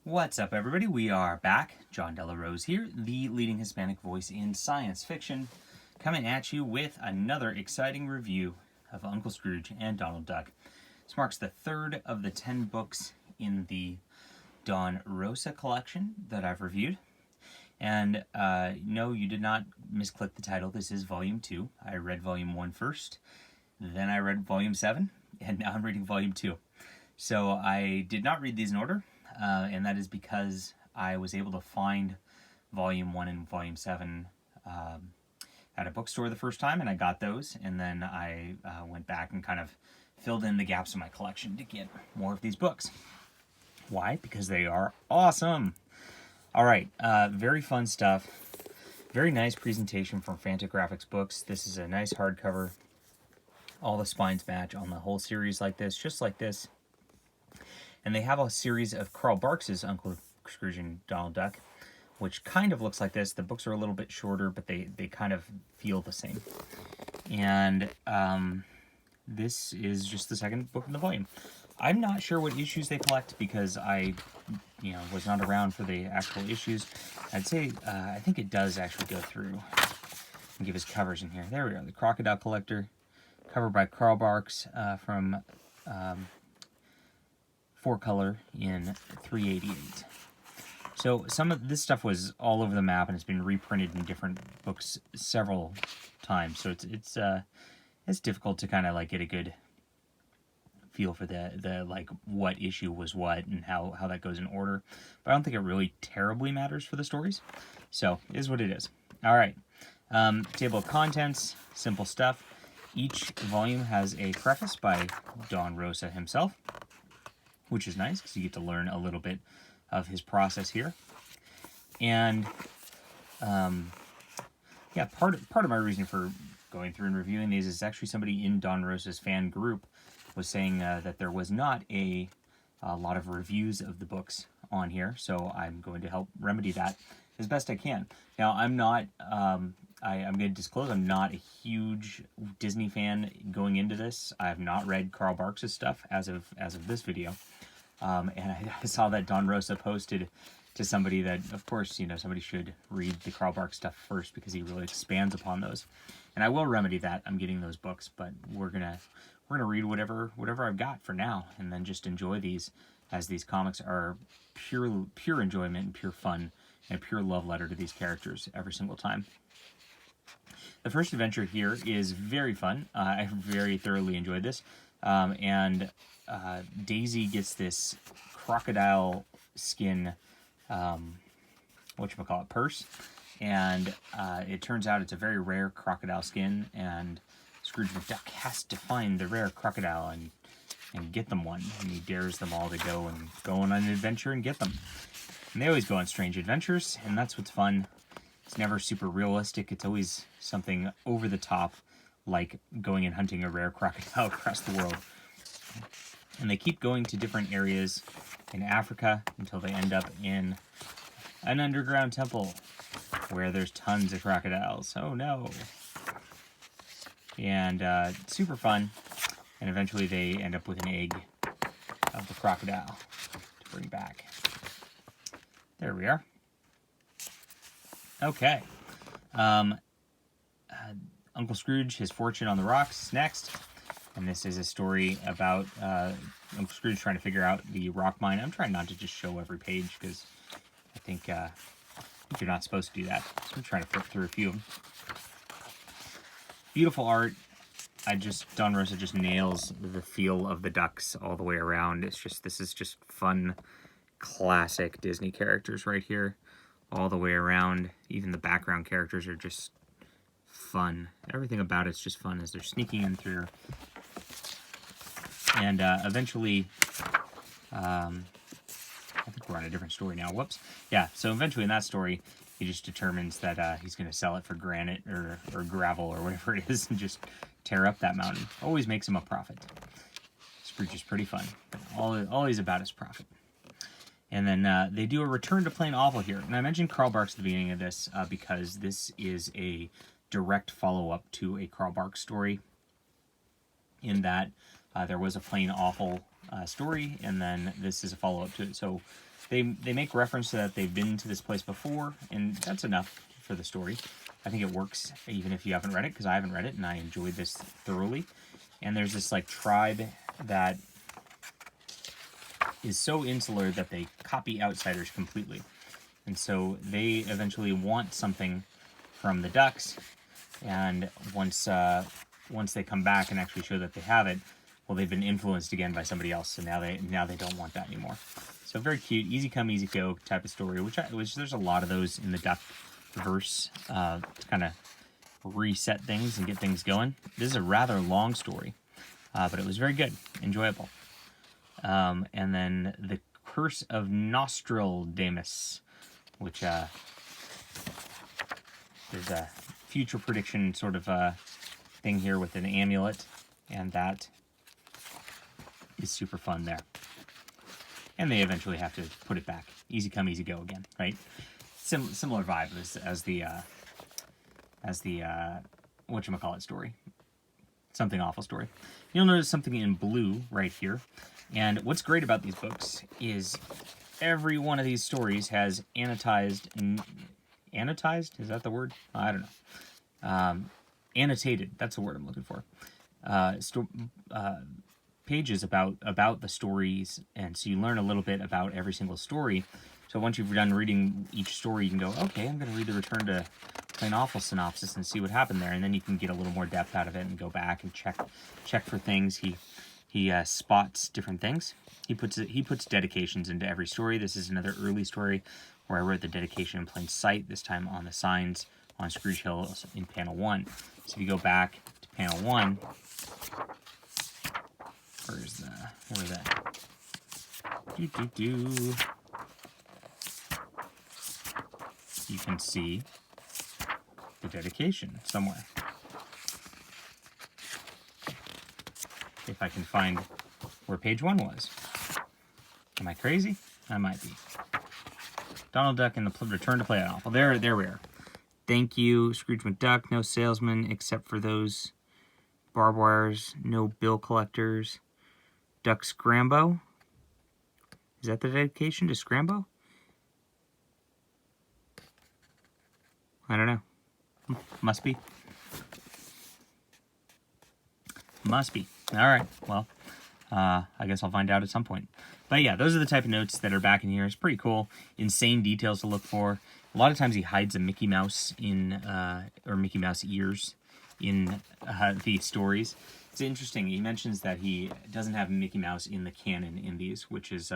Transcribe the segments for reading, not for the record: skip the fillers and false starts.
What's up, everybody? We are back. John Della Rose here, the leading Hispanic voice in science fiction, coming at you with another exciting review of Uncle Scrooge and Donald Duck. This marks the third of the 10 books in the Don Rosa collection that I've reviewed. And no, you did not misclick the title. This is Volume 2. I read Volume 1 first, then I read Volume 7, and now I'm reading Volume 2. So I did not read these in order. And that is because I was able to find Volume 1 and Volume 7 at a bookstore the first time, and I got those, and then I went back and kind of filled in the gaps in my collection to get more of these books. Why? Because they are awesome! Alright, very fun stuff. Very nice presentation from Fantagraphics Books. This is a nice hardcover. All the spines match on the whole series like this, just like this. And they have a series of Carl Barks's Uncle Scrooge and Donald Duck, which kind of looks like this. The books are a little bit shorter, but they kind of feel the same. And this is just the second book in the volume. I'm not sure what issues they collect because I, was not around for the actual issues. I'd say, I think it does actually go through and give us covers in here. There we are, the Crocodile Collector, covered by Carl Barks from... 4-color in 388. So some of this stuff was all over the map and it's been reprinted in different books several times. So it's difficult to kind of like get a good feel for the like what issue was what and how that goes in order. But I don't think it really terribly matters for the stories. So it is what it is. All right. Table of contents, simple stuff. Each volume has a preface by Don Rosa himself, which is nice because you get to learn a little bit of his process here. And part of my reason for going through and reviewing these is actually somebody in Don Rosa's fan group was saying that there was not a lot of reviews of the books on here, so I'm going to help remedy that as best I can. Now, I'm not... I'm going to disclose I'm not a huge Disney fan going into this. I have not read Carl Barks' stuff as of this video. And I saw that Don Rosa posted to somebody that, of course, somebody should read the Carl Barks stuff first because he really expands upon those. And I will remedy that. I'm getting those books, but we're gonna read whatever I've got for now, and then just enjoy these, as these comics are pure enjoyment and pure fun and a pure love letter to these characters every single time. The first adventure here is very fun. I very thoroughly enjoyed this. Daisy gets this crocodile skin, purse. And it turns out it's a very rare crocodile skin. And Scrooge McDuck has to find the rare crocodile and get them one. And he dares them all to go on an adventure and get them. And they always go on strange adventures, and that's what's fun. It's never super realistic. It's always something over the top, like going and hunting a rare crocodile across the world. And they keep going to different areas in Africa until they end up in an underground temple where there's tons of crocodiles. Oh no. And super fun. And eventually they end up with an egg of the crocodile to bring back. There we are. Okay. Uncle Scrooge, His Fortune on the Rocks, next. And this is a story about Uncle Scrooge trying to figure out the rock mine. I'm trying not to just show every page because I think you're not supposed to do that. So I'm trying to flip through a few of them. Beautiful art. Don Rosa just nails the feel of the ducks all the way around. This is just fun, classic Disney characters right here. All the way around. Even the background characters are just fun. Everything about it's just fun as they're sneaking in through. And eventually, I think we're on a different story now. Whoops. Yeah, so eventually in that story, he just determines that he's going to sell it for granite or gravel or whatever it is and just tear up that mountain. Always makes him a profit. Scrooge is pretty fun. But all he's about is profit. And then they do a return to plain awful here. And I mentioned Carl Barks at the beginning of this because this is a direct follow-up to a Carl Barks story in that there was a plain awful story, and then this is a follow-up to it. So they make reference to that they've been to this place before, and that's enough for the story. I think it works even if you haven't read it, because I haven't read it, and I enjoyed this thoroughly. And there's this like tribe that is so insular that they copy outsiders completely. And so they eventually want something from the ducks, and once they come back and actually show that they have it, well, they've been influenced again by somebody else, so now they don't want that anymore. So very cute, easy come, easy go type of story, which there's a lot of those in the duck verse to kind of reset things and get things going. This is a rather long story, but it was very good, enjoyable. And then The Curse of Nostradamus, which there's a future prediction sort of thing here with an amulet, and that is super fun there. And they eventually have to put it back. Easy come, easy go again, right? Similar vibe as the whatchamacallit story. Something Awful story. You'll notice something in blue right here. And what's great about these books is every one of these stories has annotated, is that the word? I don't know. Annotated, that's the word I'm looking for. Pages about the stories, and so you learn a little bit about every single story. So once you've done reading each story, you can go, okay, I'm going to read the Return to Plain Awful synopsis and see what happened there, and then you can get a little more depth out of it and go back and check for things. He spots different things. He puts dedications into every story. This is another early story where I wrote the dedication in plain sight, this time on the signs on Scrooge Hill in panel 1. So if you go back to panel 1, where's that? You can see the dedication somewhere. If I can find where page 1 was. Am I crazy? I might be. Donald Duck and the Return to Play Awful. There we are. Thank you, Scrooge McDuck. No salesman except for those barbed wires. No bill collectors. Duck Scrambo. Is that the dedication to Scrambo? I don't know. Must be. Must be. All right. Well, I guess I'll find out at some point. But yeah, those are the type of notes that are back in here. It's pretty cool. Insane details to look for. A lot of times he hides a Mickey Mouse or Mickey Mouse ears in the stories. It's interesting. He mentions that he doesn't have Mickey Mouse in the canon in these, which is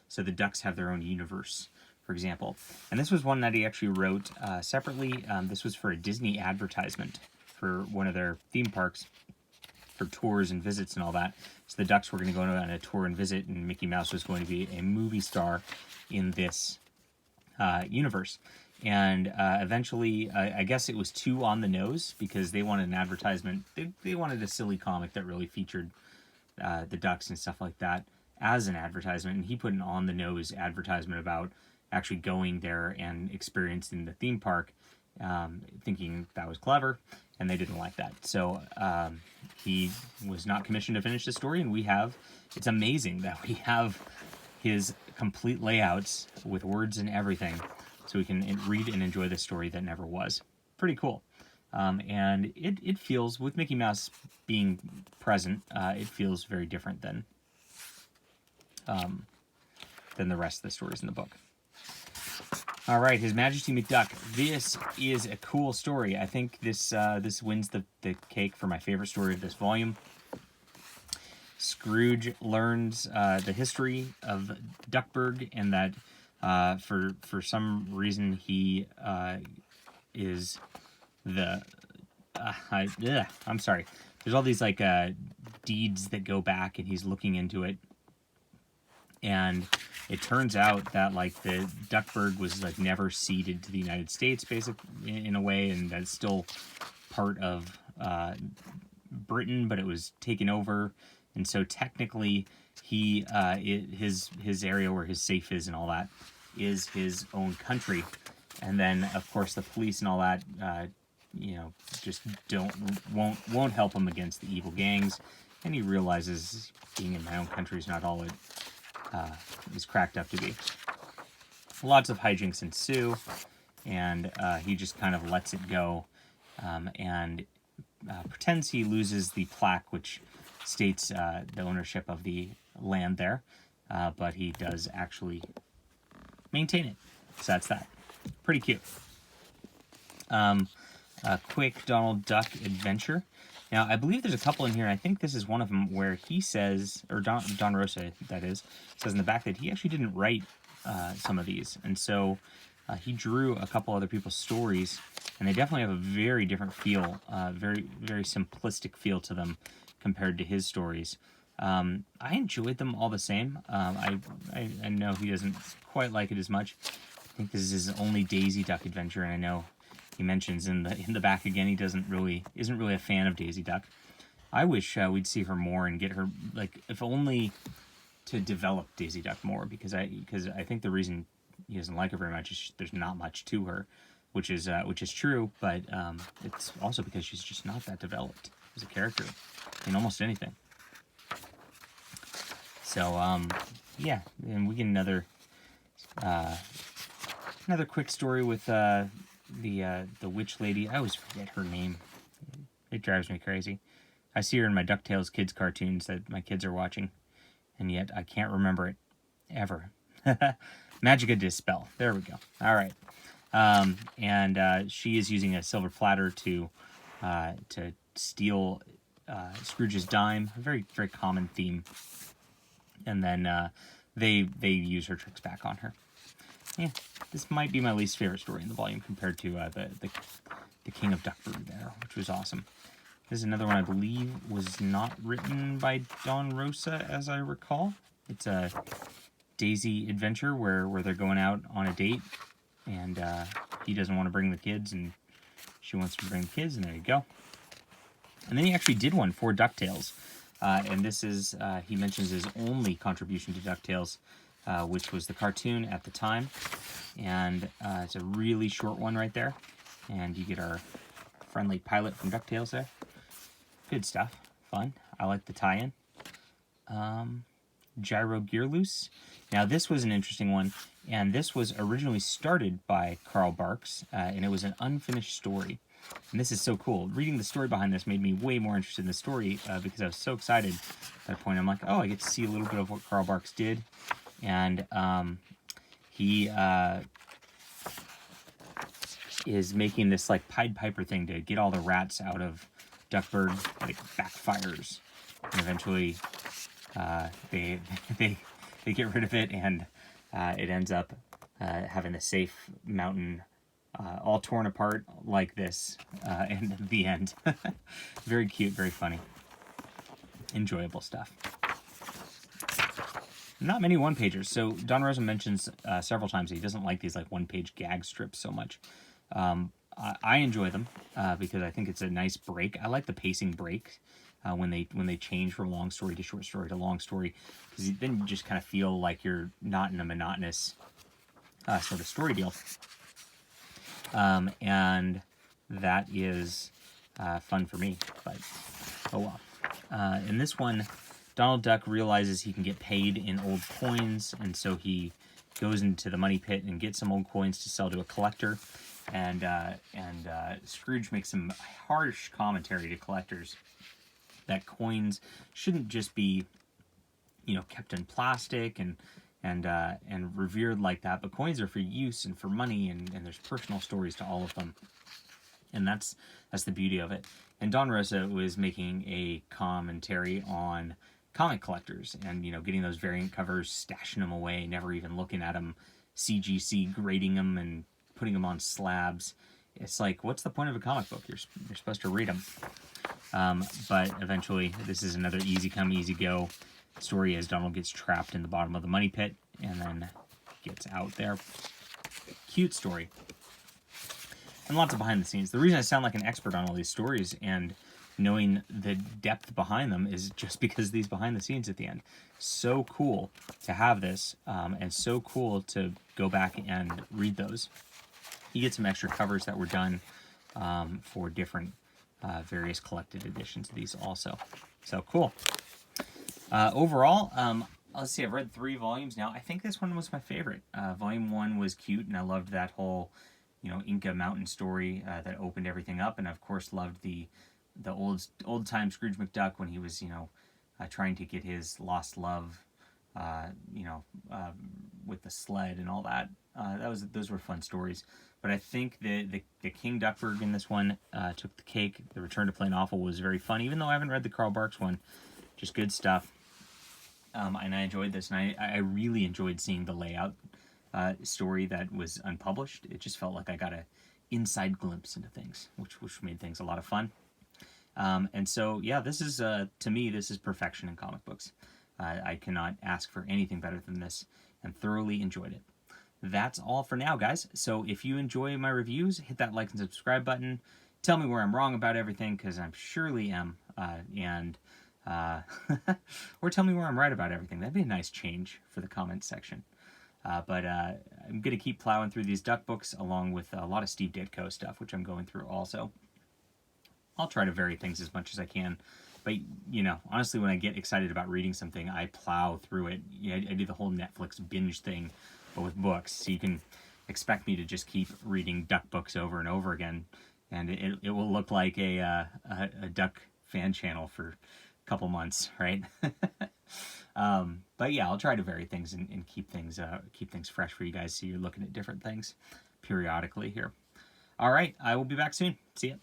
so the ducks have their own universe, for example. And this was one that he actually wrote separately. This was for a Disney advertisement for one of their theme parks, for tours and visits and all that. So the ducks were going to go on a tour and visit, and Mickey Mouse was going to be a movie star in this universe. And eventually, I guess it was too on the nose, because they wanted an advertisement. They wanted a silly comic that really featured the ducks and stuff like that as an advertisement. And he put an on-the-nose advertisement about actually going there and experiencing the theme park, thinking that was clever, and they didn't like that. So he was not commissioned to finish the story, and it's amazing that we have his complete layouts with words and everything, so we can read and enjoy the story that never was. Pretty cool. And it feels, with Mickey Mouse being present, it feels very different than the rest of the stories in the book. All right, His Majesty McDuck. This is a cool story. I think this wins the cake for my favorite story of this volume. Scrooge learns the history of Duckburg, and that for some reason he is the I'm sorry. There's all these like deeds that go back, and he's looking into it. And it turns out that like the Duckburg was like never ceded to the United States, basically, in a way, and that's still part of Britain, but it was taken over, and so technically his area where his safe is and all that is his own country. And then of course the police and all that just won't help him against the evil gangs, and he realizes being in my own country is not all it is cracked up to be. Lots of hijinks ensue, and he just kind of lets it go, and pretends he loses the plaque which states the ownership of the land there, but he does actually maintain it. So that's that. Pretty cute. A quick Donald Duck adventure. Now, I believe there's a couple in here, and I think this is one of them where he says, or Don Rosa, that is, says in the back that he actually didn't write some of these. And so he drew a couple other people's stories, and they definitely have a very different feel, very, very simplistic feel to them compared to his stories. I enjoyed them all the same. I know he doesn't quite like it as much. I think this is his only Daisy Duck adventure, and I know he mentions in the back again he isn't really a fan of Daisy Duck. I wish we'd see her more and get her, like, if only to develop Daisy Duck more, because I think the reason he doesn't like her very much is there's not much to her, which is true, but it's also because she's just not that developed as a character in almost anything. So yeah, and we get another quick story with the witch lady. I always forget her name. It drives me crazy. I see her in my DuckTales kids cartoons that my kids are watching, and yet I can't remember it ever. Magica Dispel. There we go. All right. And she is using a silver platter to steal Scrooge's dime. A very, very common theme. And then they use her tricks back on her. Yeah, this might be my least favorite story in the volume compared to the King of Duckburg there, which was awesome. This is another one I believe was not written by Don Rosa, as I recall. It's a Daisy adventure where they're going out on a date, and he doesn't want to bring the kids, and she wants to bring the kids, and there you go. And then he actually did one for DuckTales, and this is, he mentions his only contribution to DuckTales, which was the cartoon at the time, and it's a really short one right there, and you get our friendly pilot from DuckTales there. Good stuff. Fun. I like the tie-in. Gyro Gear Loose. Now, this was an interesting one, and this was originally started by Carl Barks, and it was an unfinished story. And this is so cool. Reading the story behind this made me way more interested in the story, because I was so excited at that point. I'm like, oh, I get to see a little bit of what Carl Barks did. And he is making this, like, Pied Piper thing to get all the rats out of Duckburg, but it backfires. And eventually they get rid of it, and it ends up having the safe mountain all torn apart like this, and the end. Very cute, very funny. Enjoyable stuff. Not many one-pagers. So Don Rosa mentions several times that he doesn't like these like one-page gag strips so much. I enjoy them because I think it's a nice break. I like the pacing break when they change from long story to short story to long story, because then you just kind of feel like you're not in a monotonous sort of story deal. And that is fun for me, but oh well. In this one, Donald Duck realizes he can get paid in old coins, and so he goes into the money pit and gets some old coins to sell to a collector. And Scrooge makes some harsh commentary to collectors that coins shouldn't just be, kept in plastic and revered like that, but coins are for use and for money, and there's personal stories to all of them, and that's the beauty of it. And Don Rosa was making a commentary on comic collectors and getting those variant covers, stashing them away, never even looking at them, CGC grading them and putting them on slabs. It's like, what's the point of a comic book? You're supposed to read them. But eventually, this is another easy come, easy go story as Donald gets trapped in the bottom of the money pit and then gets out there. Cute story. And lots of behind the scenes. The reason I sound like an expert on all these stories and knowing the depth behind them is just because these behind the scenes at the end. So cool to have this, and so cool to go back and read those. You get some extra covers that were done for different various collected editions of these also. So cool. Overall, let's see, I've read 3 volumes now. I think this one was my favorite. Volume 1 was cute, and I loved that whole, Inca mountain story that opened everything up, and of course loved the old time Scrooge McDuck when he was, trying to get his lost love, with the sled and all that. Those were fun stories. But I think the King Duckburg in this one took the cake. The Return to Plain Awful was very fun, even though I haven't read the Carl Barks one. Just good stuff. And I enjoyed this, and I really enjoyed seeing the layout story that was unpublished. It just felt like I got a inside glimpse into things, which made things a lot of fun. And so, yeah, this is, to me, this is perfection in comic books. I cannot ask for anything better than this, and thoroughly enjoyed it. That's all for now, guys. So if you enjoy my reviews, hit that like and subscribe button. Tell me where I'm wrong about everything, because I surely am. Or tell me where I'm right about everything. That'd be a nice change for the comments section. But I'm going to keep plowing through these Duck books, along with a lot of Steve Ditko stuff, which I'm going through also. I'll try to vary things as much as I can. But, honestly, when I get excited about reading something, I plow through it. I do the whole Netflix binge thing, but with books. So you can expect me to just keep reading Duck books over and over again. And it will look like a Duck fan channel for a couple months, right? But yeah, I'll try to vary things and keep things fresh for you guys, so you're looking at different things periodically here. All right, I will be back soon. See ya.